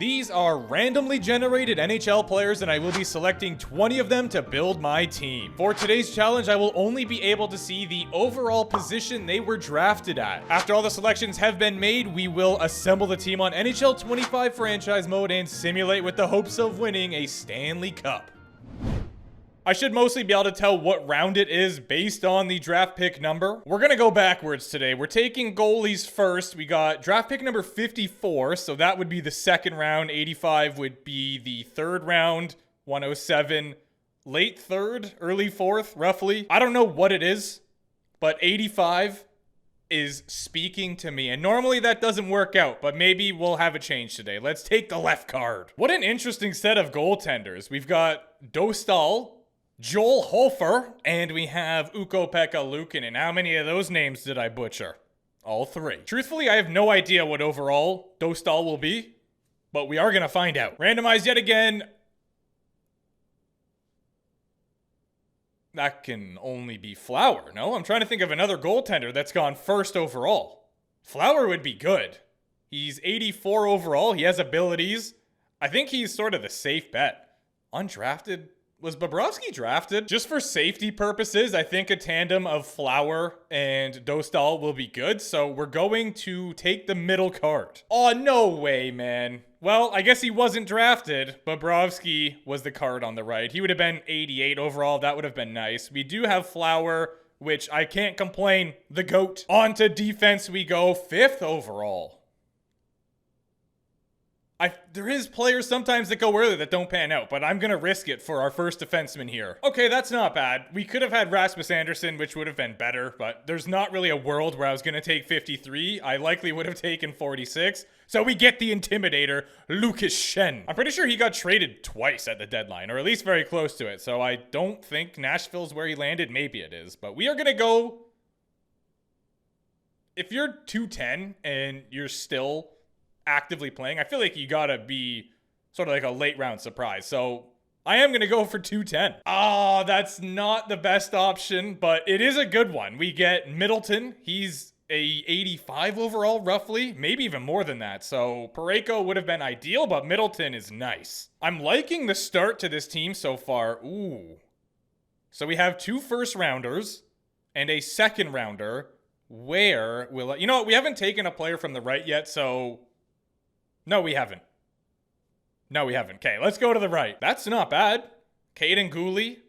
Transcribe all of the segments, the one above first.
These are randomly generated NHL players, and I will be selecting 20 of them to build my team. For today's challenge, I will only be able to see the overall position they were drafted at. After all the selections have been made, we will assemble the team on NHL 25 franchise mode and simulate with the hopes of winning a Stanley Cup. I should mostly be able to tell what round it is based on the draft pick number. We're going to go backwards today. We're taking goalies first. We got draft pick number 54, so that would be the second round. 85 would be the third round. 107, late third, early fourth, roughly. I don't know what it is, but 85 is speaking to me. And normally that doesn't work out, but maybe we'll have a change today. Let's take the left card. What an interesting set of goaltenders. We've got Dostal, Joel Hofer, and we have Ukko-Pekka Luukkonen. How many of those names did I butcher? All three. Truthfully, I have no idea what overall Dostal will be, but we are going to find out. Randomized yet again. That can only be Flower, no? I'm trying to think of another goaltender that's gone first overall. Flower would be good. He's 84 overall. He has abilities. I think he's sort of the safe bet. Undrafted. Was Bobrovsky drafted? Just for safety purposes, I think a tandem of Flower and Dostal will be good. So we're going to take the middle card. Oh, no way, man. Well, I guess he wasn't drafted. Bobrovsky was the card on the right. He would have been 88 overall. That would have been nice. We do have Flower, which I can't complain. The GOAT. On to defense we go. 5th overall. There is players sometimes that go early that don't pan out, but I'm going to risk it for our first defenseman here. Okay, that's not bad. We could have had Rasmus Andersson, which would have been better, but there's not really a world where I was going to take 53. I likely would have taken 46. So we get the Intimidator, Lucas Schenn. I'm pretty sure he got traded twice at the deadline, or at least very close to it. So I don't think Nashville's where he landed. Maybe it is, but we are going to go. If you're 210 and you're still actively playing, I feel like you gotta be sort of like a late round surprise. So I am gonna go for 210. Oh, that's not the best option, but it is a good one. We get Middleton. He's a 85 overall, roughly, maybe even more than that. So Parayko would have been ideal, but Middleton is nice. I'm liking the start to this team so far. Ooh. So we have 2 first rounders and a second rounder. Where will you know what? We haven't taken a player from the right yet, so no, we haven't. Okay, let's go to the right. That's not bad. Caden Gooley.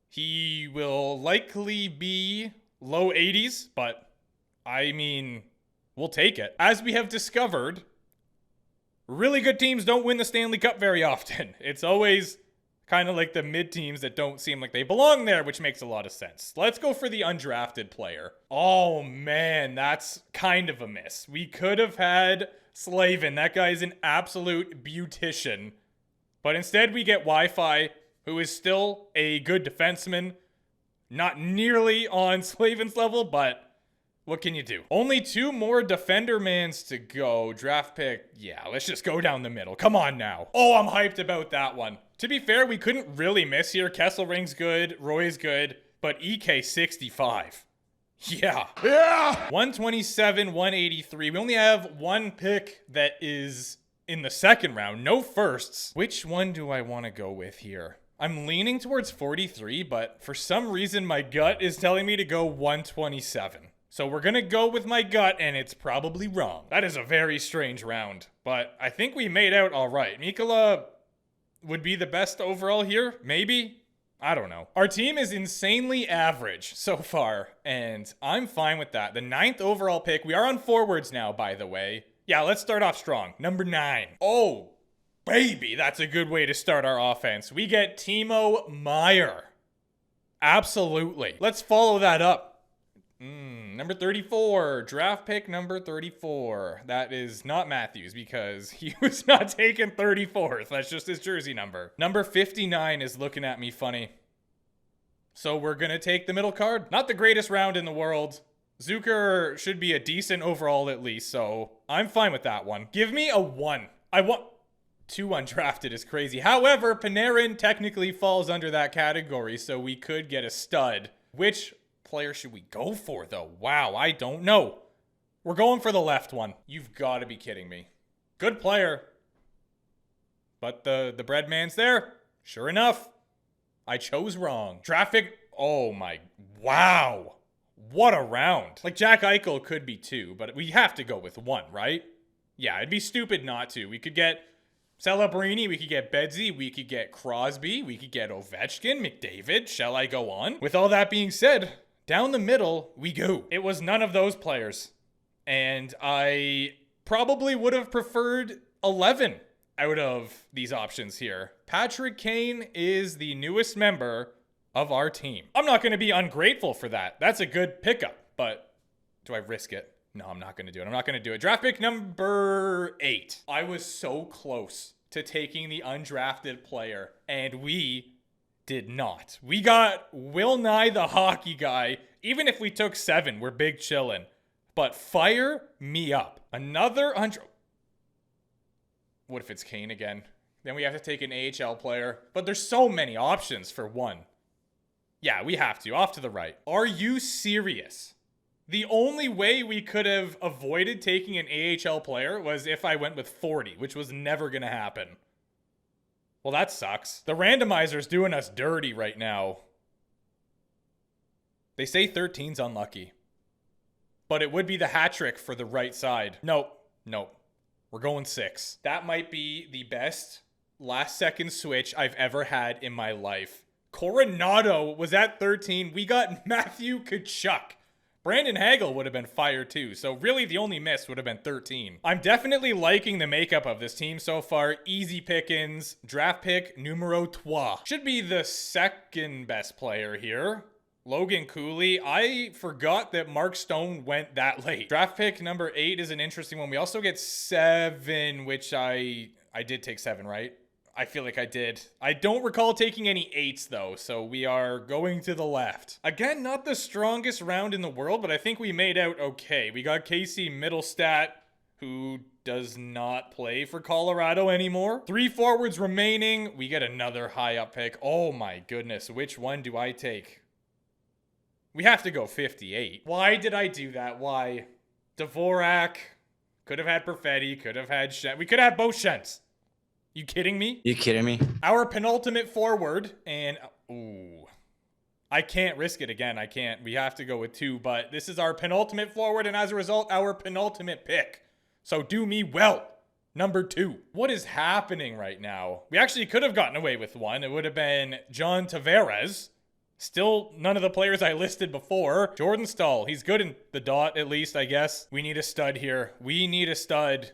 He will likely be low 80s, but I mean, we'll take it. As we have discovered, really good teams don't win the Stanley Cup very often. It's always kind of like the mid teams that don't seem like they belong there, which makes a lot of sense. Let's go for the undrafted player. Oh man, that's kind of a miss. We could have had Slavin. That guy is an absolute beautician. But instead we get Wi-Fi, who is still a good defenseman. Not nearly on Slavin's level, but what can you do? Only 2 more defender mans to go. Draft pick, yeah, let's just go down the middle. Come on now. Oh, I'm hyped about that one. To be fair, we couldn't really miss here. Kesselring's good, Roy's good, but EK 65. Yeah. 127, 183. We only have 1 pick that is in the second round. No firsts. Which one do I want to go with here? I'm leaning towards 43, but for some reason my gut is telling me to go 127. So we're going to go with my gut, and it's probably wrong. That is a very strange round, but I think we made out all right. Mikkola would be the best overall here, maybe? I don't know. Our team is insanely average so far, and I'm fine with that. The 9th overall pick. We are on forwards now, by the way. Yeah, let's start off strong. Number 9. Oh, baby, that's a good way to start our offense. We get Timo Meier. Absolutely. Let's follow that up. Number 34. Draft pick number 34. That is not Matthews because he was not taken 34th. That's just his jersey number. Number 59 is looking at me funny. So we're going to take the middle card. Not the greatest round in the world. Zucker should be a decent overall at least, so I'm fine with that one. Give me a 1. I want 2 undrafted is crazy. However, Panarin technically falls under that category, so we could get a stud. Which player should we go for, though? Wow, I don't know. We're going for the left one. You've got to be kidding me. Good player. But the bread man's there. Sure enough, I chose wrong. Traffic. Oh my. Wow. What a round. Like, Jack Eichel could be 2, but we have to go with 1, right? Yeah, it'd be stupid not to. We could get Celebrini, we could get Bedsy, we could get Crosby, we could get Ovechkin, McDavid. Shall I go on? With all that being said, down the middle we go. It was none of those players. And I probably would have preferred 11 out of these options here. Patrick Kane is the newest member of our team. I'm not going to be ungrateful for that. That's a good pickup, but do I risk it? No, I'm not going to do it. I'm not going to do it. Draft pick number 8. I was so close to taking the undrafted player, and we did not. We got Will Nye the hockey guy. Even if we took 7, we're big chillin'. But fire me up. Another What if it's Kane again? Then we have to take an AHL player. But there's so many options for 1. Yeah, we have to. Off to the right. Are you serious? The only way we could have avoided taking an AHL player was if I went with 40, which was never going to happen. Well, that sucks. The randomizer's doing us dirty right now. They say 13's unlucky. But it would be the hat trick for the right side. Nope. We're going 6. That might be the best last second switch I've ever had in my life. Coronado was at 13. We got Matthew Tkachuk. Brandon Hagel would have been fire too. So really the only miss would have been 13. I'm definitely liking the makeup of this team so far. Easy pickings. Draft pick numero 3. Should be the second best player here. Logan Cooley. I forgot that Mark Stone went that late. Draft pick number 8 is an interesting one. We also get 7, which I did take 7, right? I feel like I did. I don't recall taking any 8s though, so we are going to the left. Again, not the strongest round in the world, but I think we made out okay. We got Casey Middlestat, who does not play for Colorado anymore. 3 forwards remaining. We get another high up pick. Oh my goodness, which one do I take? We have to go 58. Why did I do that? Why? Dvorak. Could have had Perfetti. Could have had Shen. We could have both Shens. You kidding me? You kidding me? Our penultimate forward, and ooh, I can't risk it again. I can't. We have to go with 2, but this is our penultimate forward, and as a result, our penultimate pick. So do me well. Number 2. What is happening right now? We actually could have gotten away with 1. It would have been John Tavares. Still none of the players I listed before. Jordan Staal. He's good in the dot, at least, I guess. We need a stud here. We need a stud.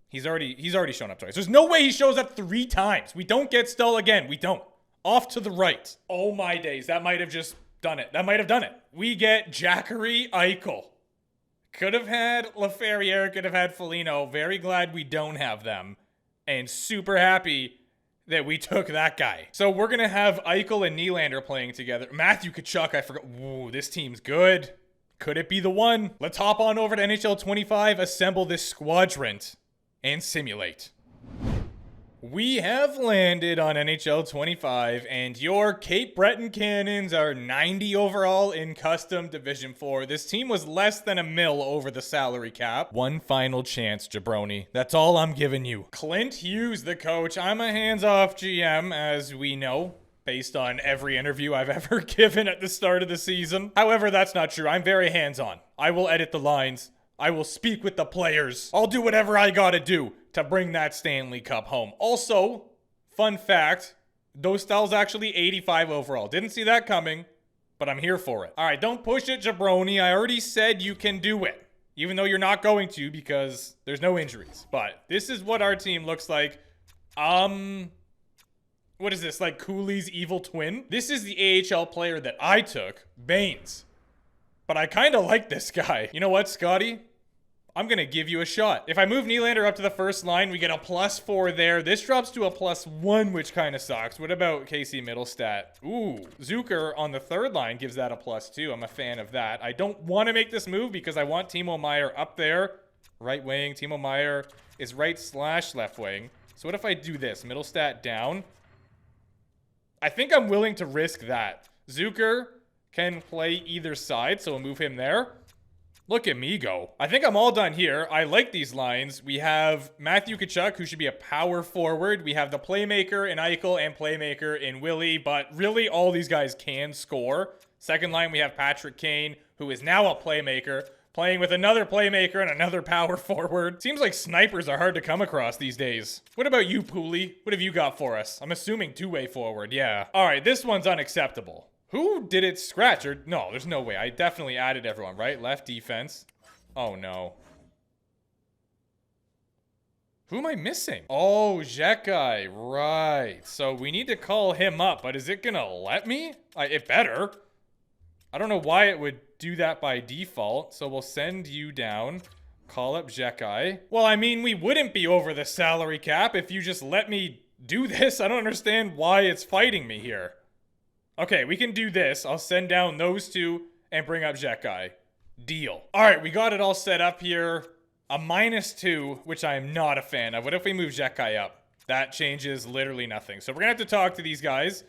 He's already shown up twice. There's no way he shows up 3 times. We don't get Staal again. We don't. Off to the right. Oh my days. That might have just done it. That might have done it. We get Jackery Eichel. Could have had Laferriere. Could have had Foligno. Very glad we don't have them. And super happy that we took that guy. So we're going to have Eichel and Nylander playing together. Matthew Tkachuk, I forgot. Ooh, this team's good. Could it be the one? Let's hop on over to NHL 25, assemble this squadron, and simulate. We have landed on NHL 25, and your Cape Breton Cannons are 90 overall in Custom Division 4. This team was less than $1 million over the salary cap. One final chance, Jabroni. That's all I'm giving you. Clint Hughes, the coach. I'm a hands-off GM, as we know, based on every interview I've ever given at the start of the season. However, that's not true. I'm very hands-on. I will edit the lines. I will speak with the players. I'll do whatever I gotta do to bring that Stanley Cup home. Also, fun fact, Dostal's actually 85 overall. Didn't see that coming, but I'm here for it. All right, don't push it, Jabroni. I already said you can do it, even though you're not going to because there's no injuries. But this is what our team looks like. What is this, like Cooley's evil twin? This is the AHL player that I took, Baines. But I kind of like this guy. You know what, Scotty? I'm going to give you a shot. If I move Nylander up to the first line, we get a +4 there. This drops to a +1, which kind of sucks. What about Casey Middlestat? Ooh, Zucker on the third line gives that a +2. I'm a fan of that. I don't want to make this move because I want Timo Meier up there. Right wing. Timo Meier is right/left wing. So what if I do this? Middlestat down. I think I'm willing to risk that. Zucker can play either side, so we'll move him there. Look at me go. I think I'm all done here. I like these lines. We have Matthew Tkachuk, who should be a power forward. We have the playmaker in Eichel and playmaker in Willie, but really all these guys can score. Second line, we have Patrick Kane, who is now a playmaker, playing with another playmaker and another power forward. Seems like snipers are hard to come across these days. What about you, Pooley? What have you got for us? I'm assuming two-way forward, yeah. All right, this one's unacceptable. Who did it scratch? Or no, there's no way. I definitely added everyone, right? Left defense. Oh, no. Who am I missing? Oh, Xhekaj. Right. So we need to call him up, but is it going to let me? It better. I don't know why it would do that by default. So we'll send you down. Call up Xhekaj. Well, I mean, we wouldn't be over the salary cap if you just let me do this. I don't understand why it's fighting me here. Okay, we can do this. I'll send down those two and bring up Xhekaj. Deal. All right, we got it all set up here. A -2, which I am not a fan of. What if we move Xhekaj up? That changes literally nothing. So we're going to have to talk to these guys,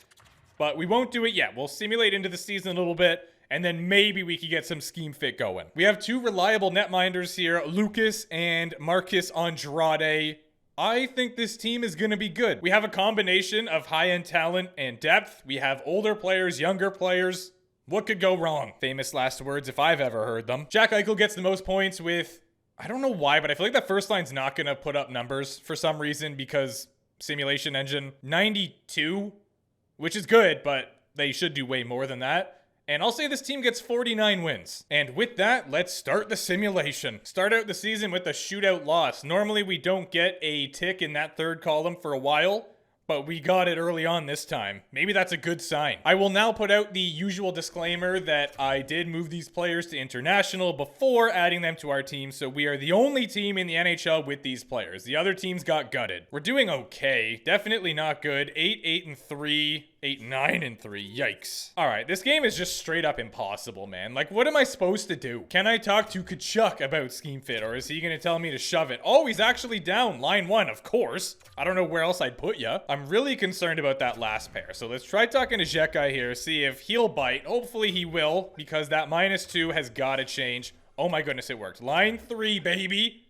but we won't do it yet. We'll simulate into the season a little bit, and then maybe we could get some scheme fit going. We have two reliable netminders here, Lucas and Marcus Andrade. I think this team is going to be good. We have a combination of high-end talent and depth. We have older players, younger players. What could go wrong? Famous last words if I've ever heard them. Jack Eichel gets the most points with, I don't know why, but I feel like that first line's not going to put up numbers for some reason because simulation engine. 92, which is good, but they should do way more than that. And I'll say this team gets 49 wins. And with that, let's start the simulation. Start out the season with a shootout loss. Normally, we don't get a tick in that third column for a while, but we got it early on this time. Maybe that's a good sign. I will now put out the usual disclaimer that I did move these players to international before adding them to our team, so we are the only team in the NHL with these players. The other teams got gutted. We're doing okay. Definitely not good. 8-8-3. 8-9-3. Yikes. All right, this game is just straight up impossible, man. Like, what am I supposed to do? Can I talk to Tkachuk about scheme fit, or is he going to tell me to shove it? Oh, he's actually down. Line 1, of course. I don't know where else I'd put ya. I'm really concerned about that last pair. So let's try talking to Xhekaj here, see if he'll bite. Hopefully he will, because that -2 has got to change. Oh my goodness, it worked. Line 3, baby.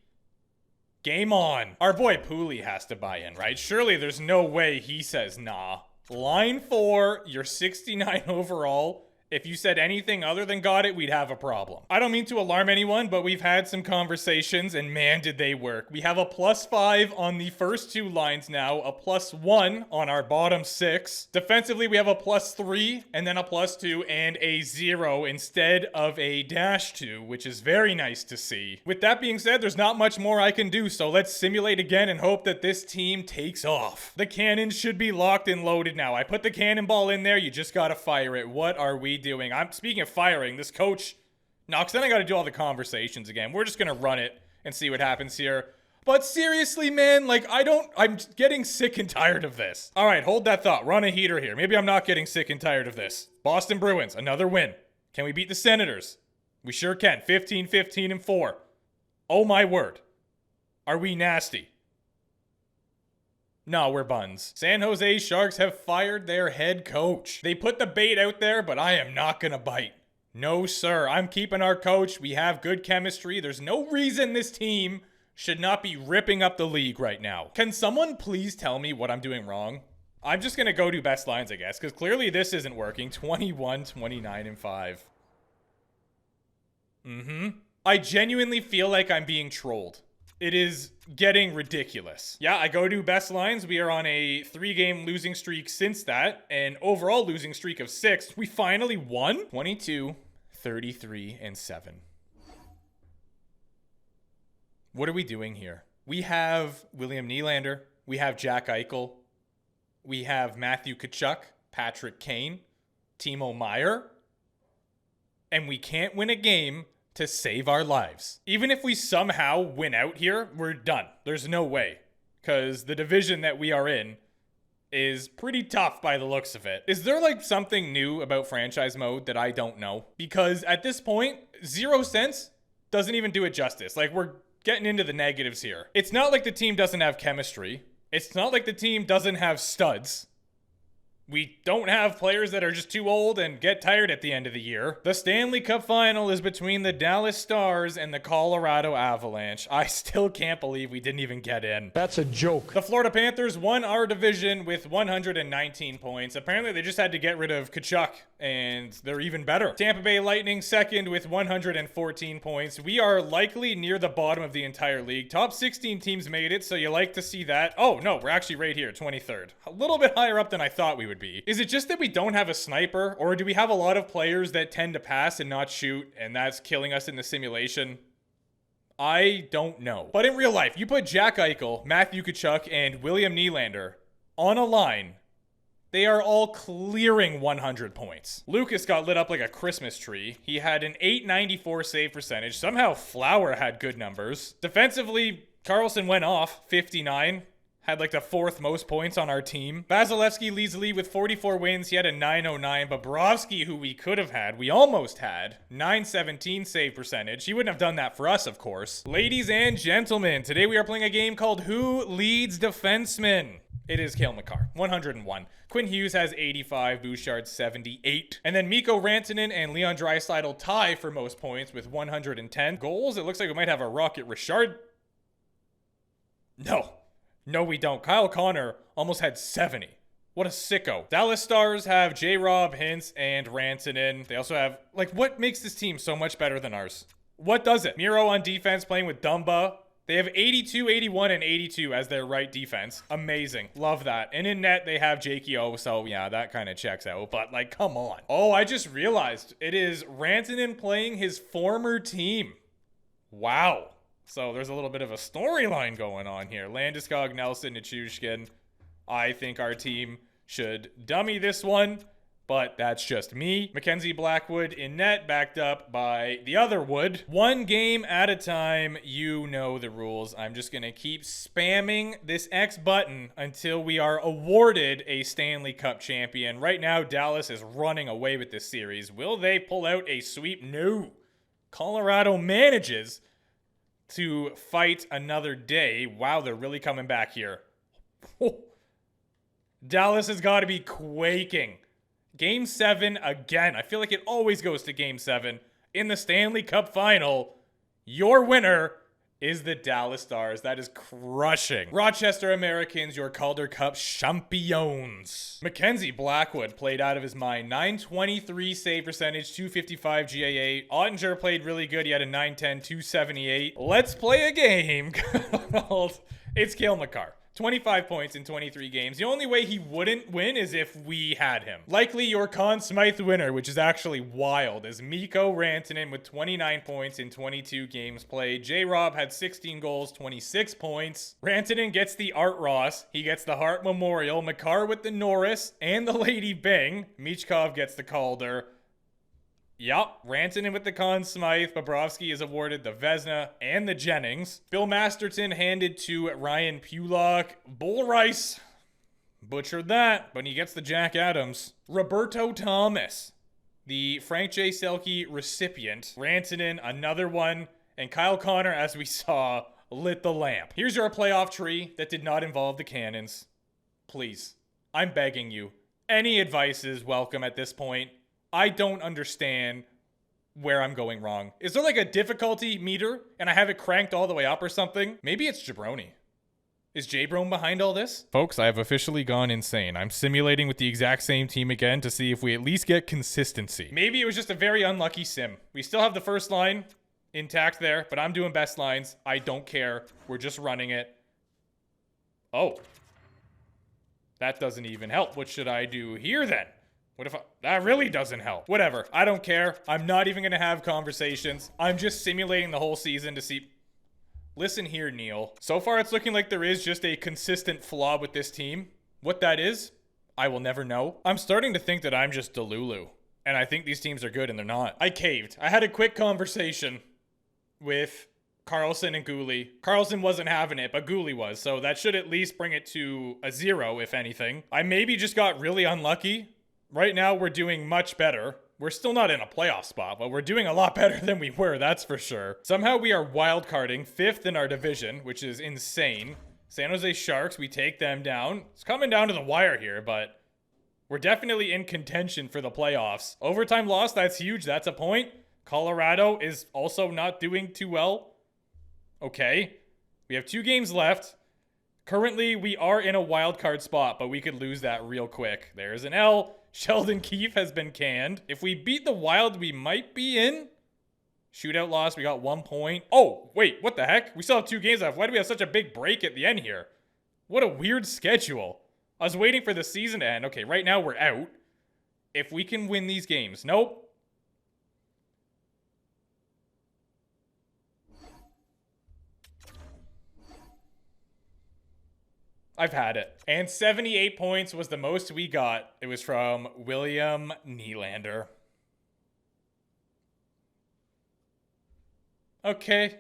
Game on. Our boy Pooley has to buy in, right? Surely there's no way he says nah. Line 4, you're 69 overall. If you said anything other than got it, we'd have a problem. I don't mean to alarm anyone, but we've had some conversations, and man, did they work. We have a +5 on the first two lines now, a +1 on our bottom 6. Defensively, we have a +3, and then a +2, and a 0 instead of a -2, which is very nice to see. With that being said, there's not much more I can do, so let's simulate again and hope that this team takes off. The cannon should be locked and loaded now. I put the cannonball in there, you just gotta fire it. What are we doing? I'm speaking of firing, this coach knocks, then I got to do all the conversations again. We're just going to run it and see what happens here. But seriously, man, like I'm getting sick and tired of this. All right, hold that thought. Run a heater here. Maybe I'm not getting sick and tired of this. Boston Bruins, another win. Can we beat the Senators? We sure can. 15-15-4. Oh my word. Are we nasty? No, we're buns. San Jose Sharks have fired their head coach. They put the bait out there, but I am not gonna bite. No, sir. I'm keeping our coach. We have good chemistry. There's no reason this team should not be ripping up the league right now. Can someone please tell me what I'm doing wrong? I'm just gonna go do best lines, I guess, because clearly this isn't working. 21-29-5. I genuinely feel like I'm being trolled. It is getting ridiculous. Yeah, I go to best lines. We are on a 3-game losing streak since that. An overall losing streak of 6. We finally won. 22-33-7. What are we doing here? We have William Nylander. We have Jack Eichel. We have Matthew Tkachuk, Patrick Kane, Timo Meier. And we can't win a game to save our lives. Even if we somehow win out here, we're done. There's no way. Because the division that we are in is pretty tough by the looks of it. Is there like something new about franchise mode that I don't know? Because at this point, 0 cents doesn't even do it justice. Like, we're getting into the negatives here. It's not like the team doesn't have chemistry. It's not like the team doesn't have studs. We don't have players that are just too old and get tired at the end of the year. The Stanley Cup final is between the Dallas Stars and the Colorado Avalanche. I still can't believe we didn't even get in. That's a joke. The Florida Panthers won our division with 119 points. Apparently, they just had to get rid of Tkachuk, and they're even better. Tampa Bay Lightning second with 114 points. We are likely near the bottom of the entire league. Top 16 teams made it, so you like to see that. Oh, no, we're actually right here, 23rd. A little bit higher up than I thought we would be. Is it just that we don't have a sniper, or do we have a lot of players that tend to pass and not shoot, and that's killing us in the simulation? I don't know. But in real life, you put Jack Eichel, Matthew Tkachuk, and William Nylander on a line, they are all clearing 100 points. Lucas got lit up like a Christmas tree. He had an .894 save percentage. Somehow Flower had good numbers. Defensively, Carlson went off, 59. Had like the 4th most points on our team. Vasilevsky leads the lead with 44 wins. He had a .909. Bobrovsky, who we could have had, we almost had, .917 save percentage. He wouldn't have done that for us, of course. Ladies and gentlemen, today we are playing a game called Who Leads Defenseman? It is Cale Makar, 101. Quinn Hughes has 85, Bouchard 78. And then Mikko Rantanen and Leon Draisaitl tie for most points with 110. Goals, it looks like we might have a Rocket Richard. No, we don't. Kyle Connor almost had 70. What a sicko. Dallas Stars have J-Rob, Hintz, and Rantanen. They also have, like, what makes this team so much better than ours? What does it? Miro on defense playing with Dumba. They have 82, 81, and 82 as their right defense. Amazing. Love that. And in net, they have Jakey O, so yeah, that kind of checks out. But, like, come on. Oh, I just realized it is Rantanen playing his former team. Wow. So there's a little bit of a storyline going on here. Landeskog, Nelson, Nichushkin. I think our team should dummy this one, but that's just me. Mackenzie Blackwood in net, backed up by the other Wood. One game at a time. You know the rules. I'm just going to keep spamming this X button until we are awarded a Stanley Cup champion. Right now, Dallas is running away with this series. Will they pull out a sweep? No. Colorado manages to fight another day. Wow, they're really coming back here. Dallas has got to be quaking. Game 7 again. I feel like it always goes to Game 7. In the Stanley Cup final, your winner is the Dallas Stars. That is crushing. Rochester Americans, your Calder Cup champions. Mackenzie Blackwood played out of his mind. .923 save percentage, .255 GAA. Ottinger played really good. He had a .910, .278. Let's play a game called It's Cale Makar. 25 points in 23 games. The only way he wouldn't win is if we had him. Likely your Conn Smythe winner, which is actually wild, is Mikko Rantanen with 29 points in 22 games played. J-Rob had 16 goals, 26 points. Rantanen gets the Art Ross. He gets the Hart Memorial. Makar with the Norris and the Lady Byng. Michkov gets the Calder. Yup, Rantanen with the Conn Smythe. Bobrovsky is awarded the Vezina and the Jennings. Bill Masterton handed to Ryan Pulock. Bull Rice butchered that, but he gets the Jack Adams. Roberto Thomas, the Frank J. Selke recipient. Rantanen, another one. And Kyle Connor, as we saw, lit the lamp. Here's your playoff tree that did not involve the Cannons. Please, I'm begging you. Any advice is welcome at this point. I don't understand where I'm going wrong. Is there like a difficulty meter and I have it cranked all the way up or something? Maybe it's Jabroni. Is J-Brome behind all this? Folks, I have officially gone insane. I'm simulating with the exact same team again to see if we at least get consistency. Maybe it was just a very unlucky sim. We still have the first line intact there, but I'm doing best lines. I don't care. We're just running it. Oh. That doesn't even help. What should I do here then? What if that really doesn't help? Whatever. I don't care. I'm not even going to have conversations. I'm just simulating the whole season to see. Listen here, Neil. So far, it's looking like there is just a consistent flaw with this team. What that is, I will never know. I'm starting to think that I'm just Delulu. And I think these teams are good and they're not. I caved. I had a quick conversation with Carlson and Gooley. Carlson wasn't having it, but Gooley was. So that should at least bring it to a 0, if anything. I maybe just got really unlucky. Right now, we're doing much better. We're still not in a playoff spot, but we're doing a lot better than we were, that's for sure. Somehow we are wildcarding 5th in our division, which is insane. San Jose Sharks, we take them down. It's coming down to the wire here, but We're definitely in contention for the playoffs. Overtime loss, that's huge. That's a point. Colorado is also not doing too well. Okay. We have 2 games left. Currently, we are in a wild card spot, but we could lose that real quick. There's an L. Sheldon Keefe has been canned. If we beat the Wild, we might be in. Shootout loss, we got 1 point. Oh, wait, what the heck? We still have 2 games left. Why do we have such a big break at the end here? What a weird schedule. I was waiting for the season to end. Okay, right now we're out. If we can win these games. Nope. I've had it. And 78 points was the most we got. It was from William Nylander. Okay.